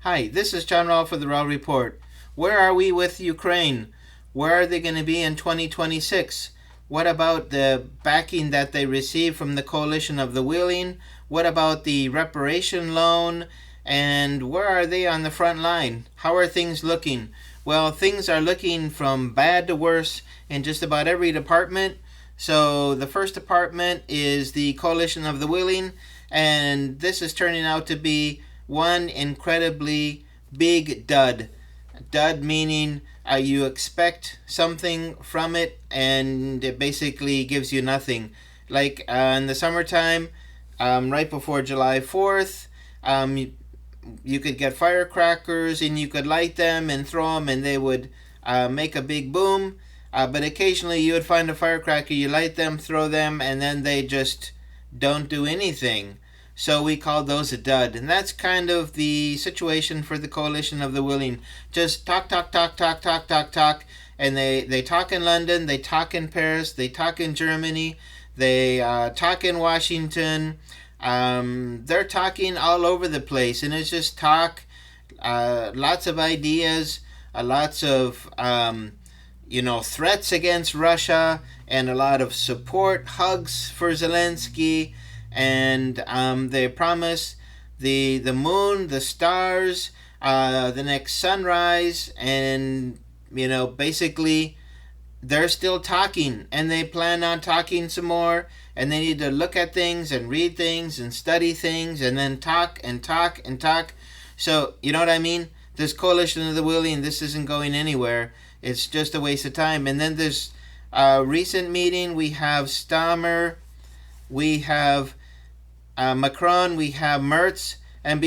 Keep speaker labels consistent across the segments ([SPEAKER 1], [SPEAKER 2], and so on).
[SPEAKER 1] Hi, this is John Rowell for the Rowell Report. Where are we with Ukraine? Where are they going to be in 2026? What about the backing that they received from the coalition of the willing? What about the reparation loan? And where are they on the front line? How are things looking? Well, things are looking from bad to worse in just about every department. So the first department is the coalition of the willing, and this is turning out to be one incredibly big dud. Dud meaning you expect something from it and it basically gives you nothing. Like in the summertime, right before July 4th, you could get firecrackers and you could light them and throw them and they would make a big boom. But occasionally you would find a firecracker, you light them, throw them, and then they just don't do anything. So we call those a dud. And that's kind of the situation for the coalition of the willing. Just talk, talk, talk, talk, talk, talk, talk. And they talk in London, they talk in Paris, they talk in Germany, they talk in Washington. They're talking all over the place. And it's just talk, lots of ideas, lots of threats against Russia, and a lot of support, hugs for Zelensky, and they promise the moon, the stars, the next sunrise, and basically they're still talking, and they plan on talking some more, and they need to look at things and read things and study things and then talk and talk and talk. So you know what I mean? This coalition of the willing, this isn't going anywhere. It's just a waste of time. And then this recent meeting, we have Stammer, we have Macron, we have Merz, and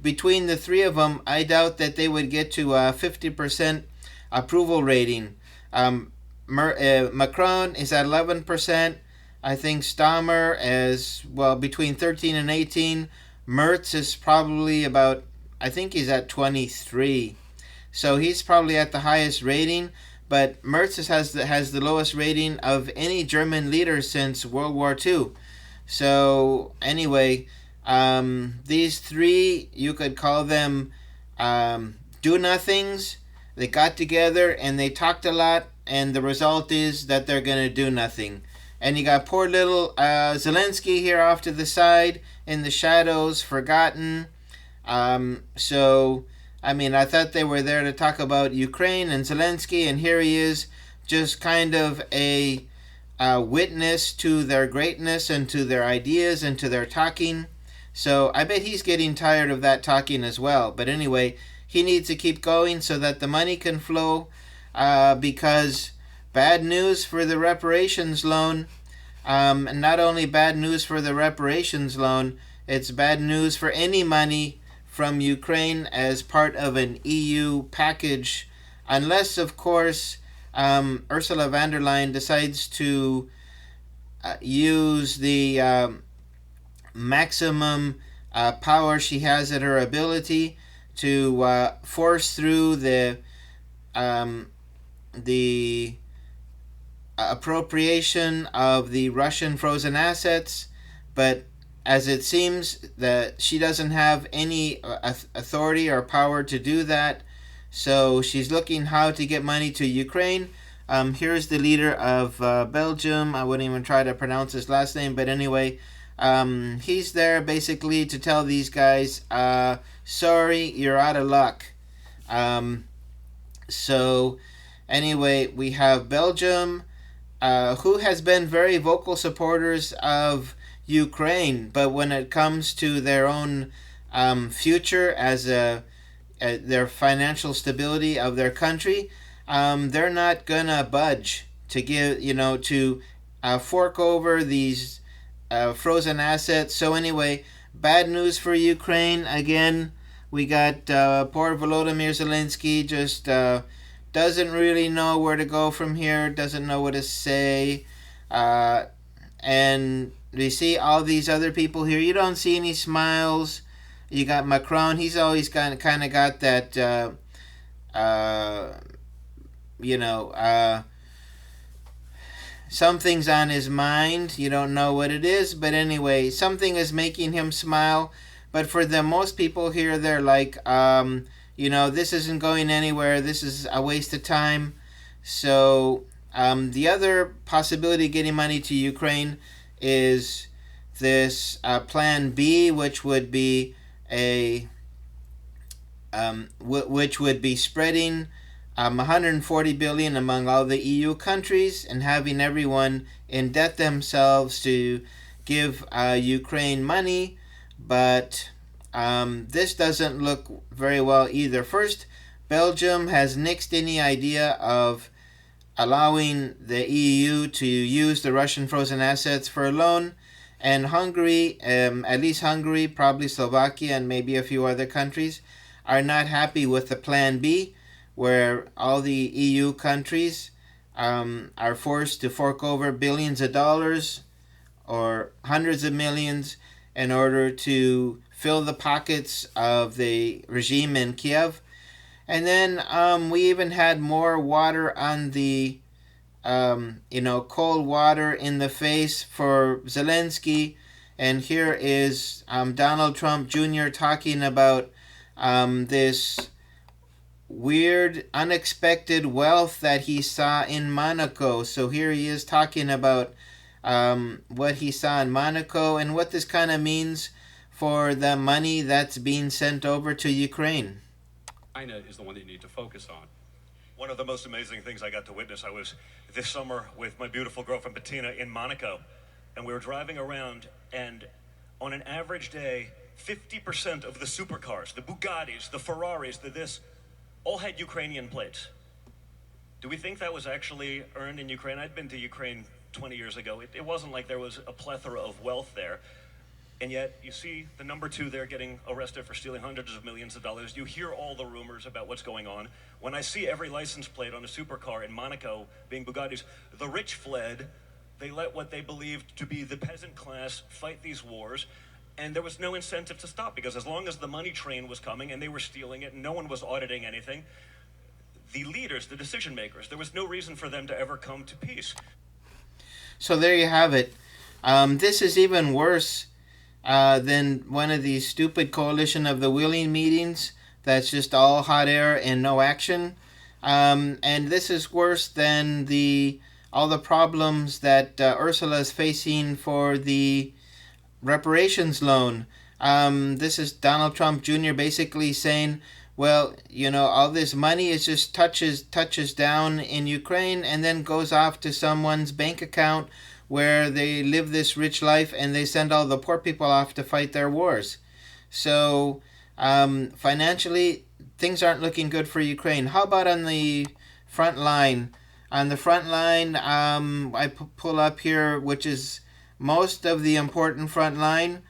[SPEAKER 1] between the three of them, I doubt that they would get to a 50% approval rating. Macron is at 11%. I think Stammer is, between 13 and 18. Merz is probably about, I think he's at 23. So he's probably at the highest rating, but Merz has the lowest rating of any German leader since World War II. So anyway, these three, you could call them do-nothings. They got together and they talked a lot, and the result is that they're going to do nothing. And you got poor little Zelensky here off to the side in the shadows, forgotten. I thought they were there to talk about Ukraine and Zelensky, and here he is, just kind of a witness to their greatness and to their ideas and to their talking. So I bet he's getting tired of that talking as well. But anyway, he needs to keep going so that the money can flow, because bad news for the reparations loan. And not only bad news for the reparations loan, it's bad news for any money from Ukraine as part of an EU package, unless, of course, Ursula von der Leyen decides to use the maximum power she has at her ability to force through the appropriation of the Russian frozen assets. But as it seems that she doesn't have any authority or power to do that, so she's looking how to get money to Ukraine. Here's the leader of Belgium. I wouldn't even try to pronounce his last name, but anyway, he's there basically to tell these guys, sorry, you're out of luck. So anyway, we have Belgium, who has been very vocal supporters of Ukraine, but when it comes to their own future as their financial stability of their country, they're not gonna budge to give, to fork over these frozen assets. So anyway, bad news for Ukraine. Again, we got poor Volodymyr Zelensky just doesn't really know where to go from here, doesn't know what to say, and we see all these other people here. You don't see any smiles. You got Macron. He's always kind of got that, something's on his mind. You don't know what it is, but anyway, something is making him smile. But for the most people here, they're like, this isn't going anywhere. This is a waste of time. So the other possibility of getting money to Ukraine is this Plan B, which would be which would be spreading 140 billion among all the EU countries and having everyone indebt themselves to give Ukraine money. But this doesn't look very well either. First, Belgium has nixed any idea of allowing the EU to use the Russian frozen assets for a loan. And Hungary, at least Hungary, probably Slovakia, and maybe a few other countries, are not happy with the Plan B, where all the EU countries are forced to fork over billions of dollars or hundreds of millions in order to fill the pockets of the regime in Kiev. And then we even had more water on the, cold water in the face for Zelensky. And here is Donald Trump Jr. talking about this weird, unexpected wealth that he saw in Monaco. So here he is talking about what he saw in Monaco and what this kind of means for the money that's being sent over to Ukraine.
[SPEAKER 2] China is the one that you need to focus on.
[SPEAKER 3] One of the most amazing things I got to witness, I was this summer with my beautiful girlfriend Bettina in Monaco, and we were driving around, and on an average day, 50% of the supercars, the Bugattis, the Ferraris, the this, all had Ukrainian plates. Do we think that was actually earned in Ukraine? I'd been to Ukraine 20 years ago. It wasn't like there was a plethora of wealth there. And yet, you see the number two there getting arrested for stealing hundreds of millions of dollars. You hear all the rumors about what's going on. When I see every license plate on a supercar in Monaco being Bugattis, the rich fled. They let what they believed to be the peasant class fight these wars. And there was no incentive to stop, because as long as the money train was coming and they were stealing it and no one was auditing anything, the leaders, the decision makers, there was no reason for them to ever come to peace.
[SPEAKER 1] So there you have it. This is even worse than one of these stupid coalition of the willing meetings that's just all hot air and no action. And this is worse than all the problems that Ursula is facing for the reparations loan. This is Donald Trump Jr. basically saying, well, all this money is just touches down in Ukraine and then goes off to someone's bank account where they live this rich life and they send all the poor people off to fight their wars. So financially, things aren't looking good for Ukraine. How about on the front line? On the front line, I pull up here, which is most of the important front line.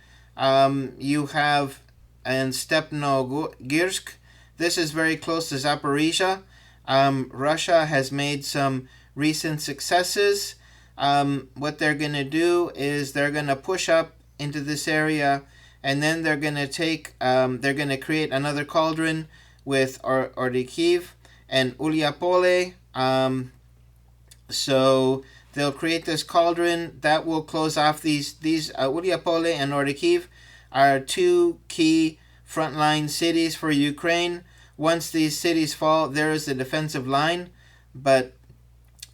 [SPEAKER 1] You have in Stepnogorsk. This is very close to Zaporizhia. Russia has made some recent successes. What they're going to do is they're going to push up into this area, and then they're going to create another cauldron with Orikhiv and Uliapole. So they'll create this cauldron that will close off these Uliapole and Orikhiv are two key frontline cities for Ukraine. Once these cities fall, there is a defensive line, but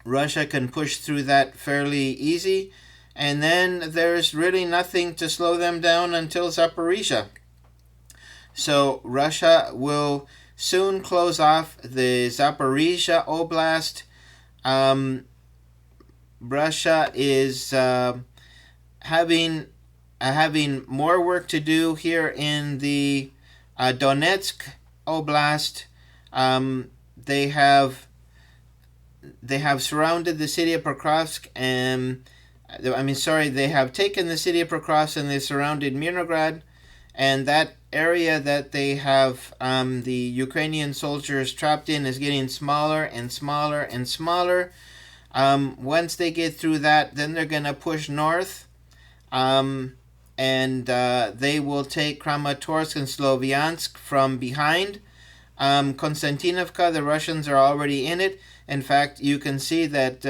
[SPEAKER 1] Russia can push through that fairly easy, and then there's really nothing to slow them down until Zaporizhia. So Russia will soon close off the Zaporizhia Oblast. Russia is having more work to do here in the Donetsk Oblast. They have surrounded the city of Pokrovsk, and they have taken the city of Pokrovsk and they surrounded Mirnograd, and that area that they have the Ukrainian soldiers trapped in is getting smaller and smaller and smaller. Once they get through that, then they're going to push north, and they will take Kramatorsk and Sloviansk from behind. Konstantinovka, the Russians are already in it. In fact, you can see that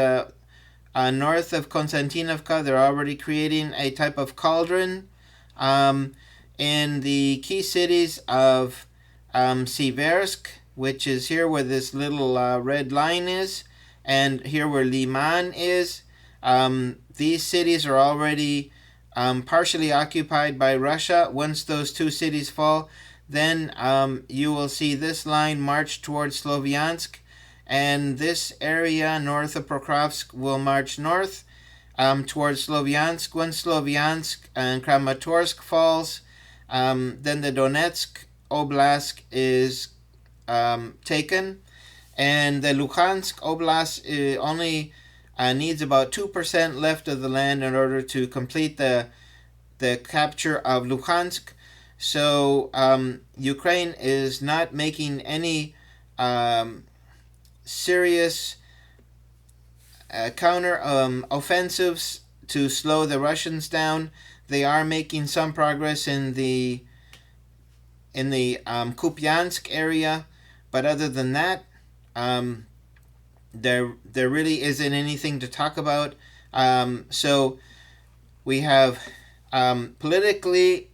[SPEAKER 1] north of Konstantinovka, they're already creating a type of cauldron. in the key cities of Siversk, which is here where this little red line is, and here where Liman is. These cities are already partially occupied by Russia. Once those two cities fall, then you will see this line march towards Sloviansk, and this area north of Pokrovsk will march north towards Sloviansk. When Sloviansk and Kramatorsk falls, then the Donetsk Oblast is taken, and the Luhansk Oblast only needs about 2% left of the land in order to complete the capture of Luhansk. So Ukraine is not making any serious counter offensives to slow the Russians down. They are making some progress in the Kupiansk area, but other than that, there really isn't anything to talk about. So we have politically,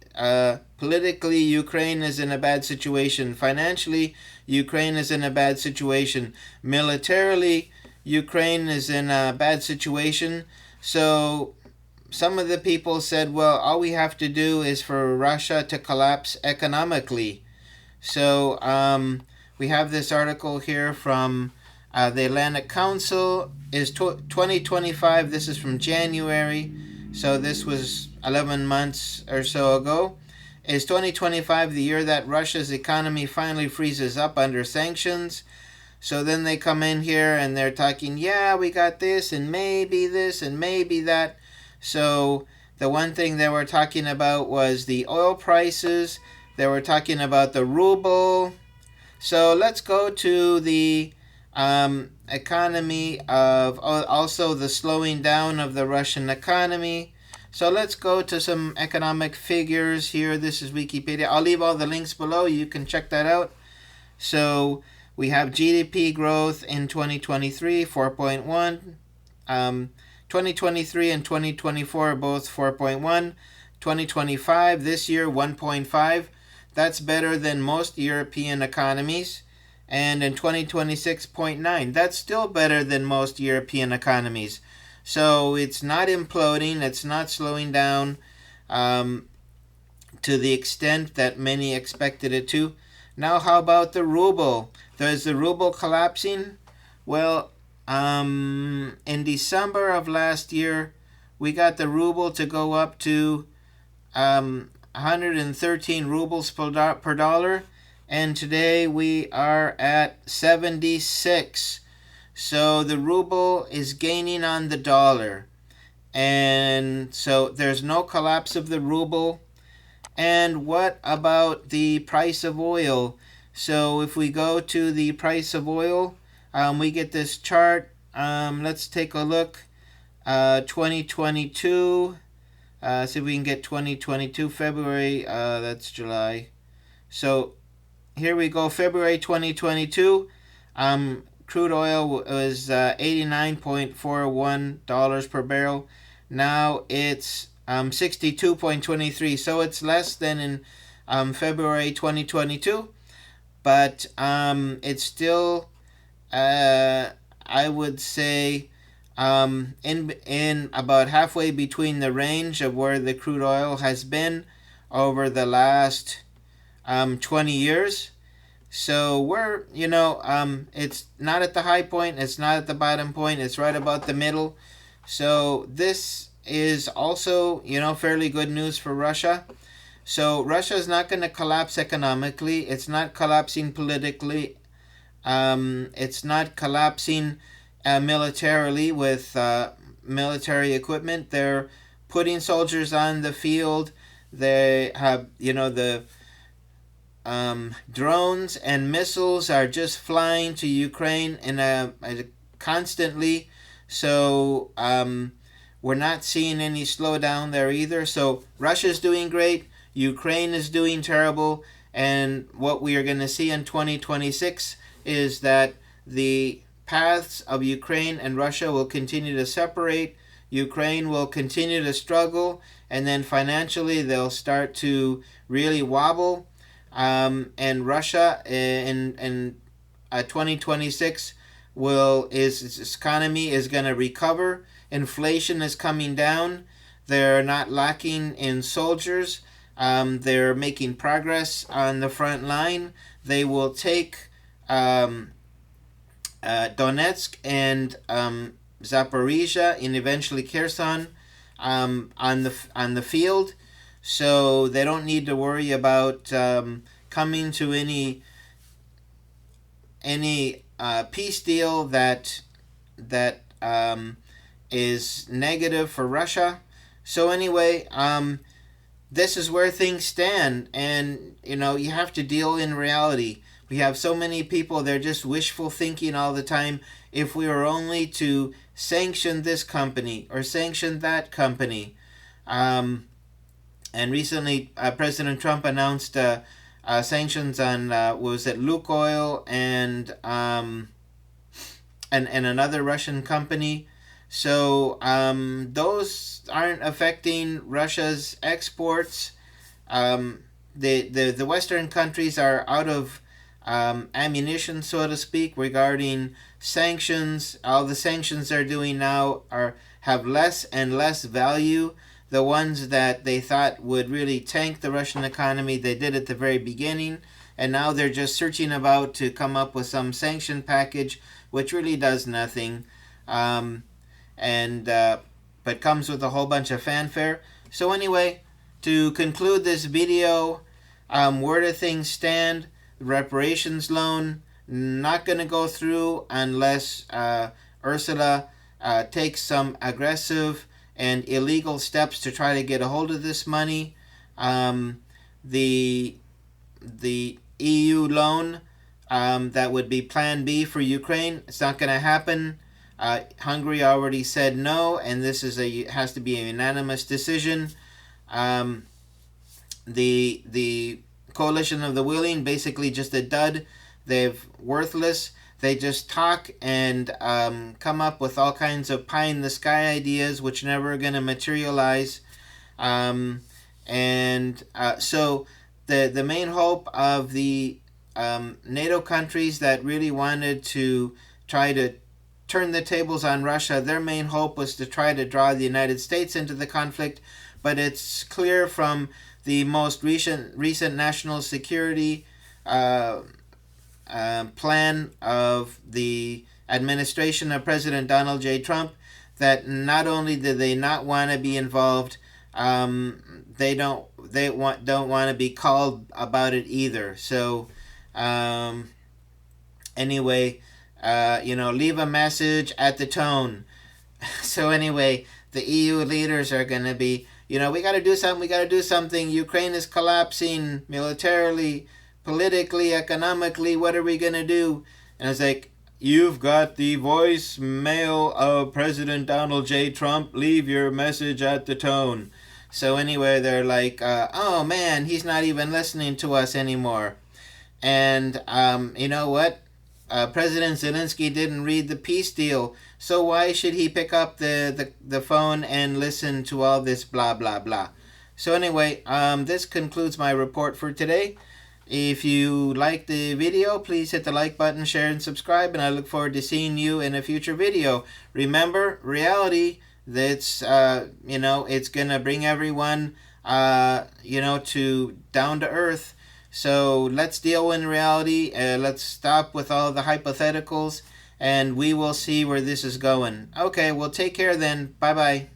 [SPEAKER 1] Ukraine is in a bad situation. Financially, Ukraine is in a bad situation. Militarily, Ukraine is in a bad situation. So some of the people said, well, all we have to do is for Russia to collapse economically. So we have this article here from the Atlantic Council. Is 2025, this is from January, so this was 11 months or so ago. Is 2025 the year that Russia's economy finally freezes up under sanctions? So then they come in here and they're talking, yeah, we got this and maybe that. So the one thing they were talking about was the oil prices. They were talking about the ruble. So let's go to the economy of also the slowing down of the Russian economy. So let's go to some economic figures here. This is Wikipedia. I'll leave all the links below. You can check that out. So we have GDP growth in 2023, 4.1. 2023 and 2024 are both 4.1. 2025, this year, 1.5. That's better than most European economies. And in 2026, 0.9. That's still better than most European economies. So it's not imploding, it's not slowing down to the extent that many expected it to. Now how about the ruble? Is the ruble collapsing? Well, in December of last year, we got the ruble to go up to 113 rubles per dollar, and today we are at 76. So the ruble is gaining on the dollar, and so there's no collapse of the ruble. And what about the price of oil? So if we go to the price of oil, we get this chart. Let's take a look. 2022. See if we can get 2022 February. That's July. So here we go. February 2022. Crude oil was $89.41 per barrel. Now it's 62.23. So it's less than in February 2022, but it's still, I would say, in about halfway between the range of where the crude oil has been over the last 20 years. So we're, it's not at the high point, it's not at the bottom point, it's right about the middle. So this is also, fairly good news for Russia. So Russia is not going to collapse economically. It's not collapsing politically. It's not collapsing militarily with military equipment. They're putting soldiers on the field. They have, the drones and missiles are just flying to Ukraine constantly. So we're not seeing any slowdown there either. So Russia's doing great. Ukraine is doing terrible. And what we are going to see in 2026 is that the paths of Ukraine and Russia will continue to separate. Ukraine will continue to struggle, and then financially they'll start to really wobble. And Russia in 2026 its economy is going to recover. Inflation is coming down. They're not lacking in soldiers. They're making progress on the front line. They will take Donetsk and Zaporizhia and eventually Kherson on the field, so they don't need to worry about coming to any peace deal that is negative for Russia. So anyway, this is where things stand, and you have to deal in reality. We have so many people, they're just wishful thinking all the time. If we were only to sanction this company or sanction that company. And recently, President Trump announced sanctions on, Lukoil and another Russian company. So those aren't affecting Russia's exports. The Western countries are out of ammunition, so to speak, regarding sanctions. All the sanctions they're doing now have less and less value. The ones that they thought would really tank the Russian economy, they did at the very beginning, and now they're just searching about to come up with some sanction package, which really does nothing, but comes with a whole bunch of fanfare. So anyway, to conclude this video, where do things stand? The reparations loan not going to go through unless Ursula takes some aggressive and illegal steps to try to get a hold of this money. The EU loan, that would be Plan B for Ukraine. It's not going to happen. Hungary already said no, and this has to be a unanimous decision. The Coalition of the Willing, basically just a dud. They're worthless. They just talk and come up with all kinds of pie-in-the-sky ideas which never are going to materialize. So the main hope of the NATO countries that really wanted to try to turn the tables on Russia, their main hope was to try to draw the United States into the conflict. But it's clear from the most recent national security plan of the administration of President Donald J. Trump that not only do they not want to be involved, they don't want to be called about it either. So anyway, leave a message at the tone. So anyway, the EU leaders are going to be, we got to do something. Ukraine is collapsing militarily, politically, economically. What are we going to do? And it's like, you've got the voicemail of President Donald J. Trump. Leave your message at the tone. So anyway, they're like, oh man, he's not even listening to us anymore. And you know what? President Zelensky didn't read the peace deal, so why should he pick up the phone and listen to all this blah blah blah? So anyway, this concludes my report for today. If you like the video, please hit the like button, share, and subscribe, and I look forward to seeing you in a future video. Remember, reality, that's it's gonna bring everyone to down to earth. So let's deal in reality. Let's stop with all the hypotheticals, and we will see where this is going. Okay, well, take care then. Bye-bye.